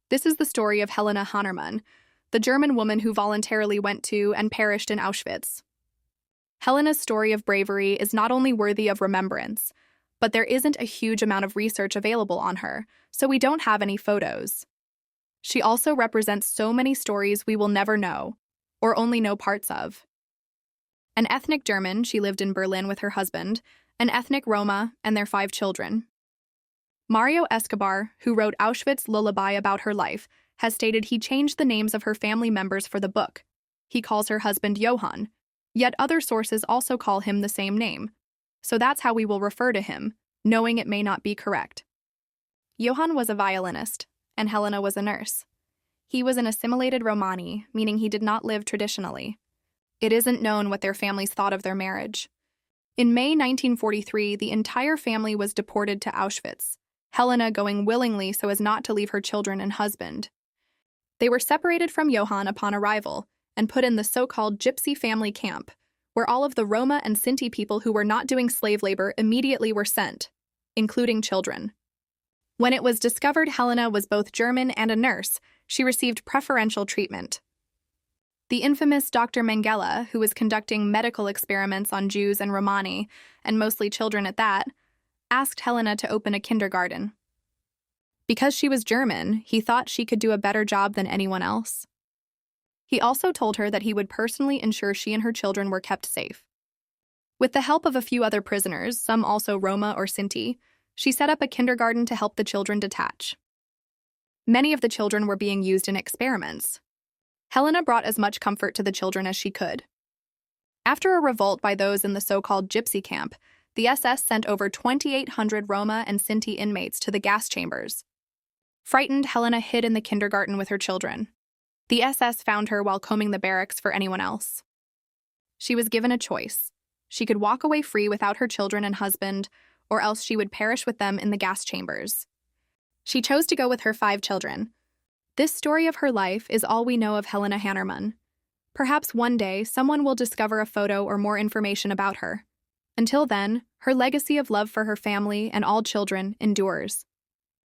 This is the story of Helena Hannermann, the German woman who voluntarily went to and perished in Auschwitz. Helena's story of bravery is not only worthy of remembrance, but there isn't a huge amount of research available on her, so we don't have any photos. She also represents so many stories we will never know, or only know parts of. An ethnic German, she lived in Berlin with her husband, an ethnic Roma, and their 5 children. Mario Escobar, who wrote Auschwitz Lullaby about her life, has stated he changed the names of her family members for the book. He calls her husband Johann, yet other sources also call him the same name. So that's how we will refer to him, knowing it may not be correct. Johann was a violinist, and Helena was a nurse. He was an assimilated Romani, meaning he did not live traditionally. It isn't known what their families thought of their marriage. In May 1943, the entire family was deported to Auschwitz, Helena going willingly so as not to leave her children and husband. They were separated from Johann upon arrival and put in the so-called Gypsy family camp, where all of the Roma and Sinti people who were not doing slave labor immediately were sent, including children. When it was discovered Helena was both German and a nurse, she received preferential treatment. The infamous Dr. Mengele, who was conducting medical experiments on Jews and Romani, and mostly children at that, asked Helena to open a kindergarten. Because she was German, he thought she could do a better job than anyone else. He also told her that he would personally ensure she and her children were kept safe. With the help of a few other prisoners, some also Roma or Sinti, she set up a kindergarten to help the children detach. Many of the children were being used in experiments. Helena brought as much comfort to the children as she could. After a revolt by those in the so-called Gypsy camp, the SS sent over 2,800 Roma and Sinti inmates to the gas chambers. Frightened, Helena hid in the kindergarten with her children. The SS found her while combing the barracks for anyone else. She was given a choice. She could walk away free without her children and husband, or else she would perish with them in the gas chambers. She chose to go with her 5 children. This story of her life is all we know of Helena Hannermann. Perhaps one day someone will discover a photo or more information about her. Until then, her legacy of love for her family and all children endures.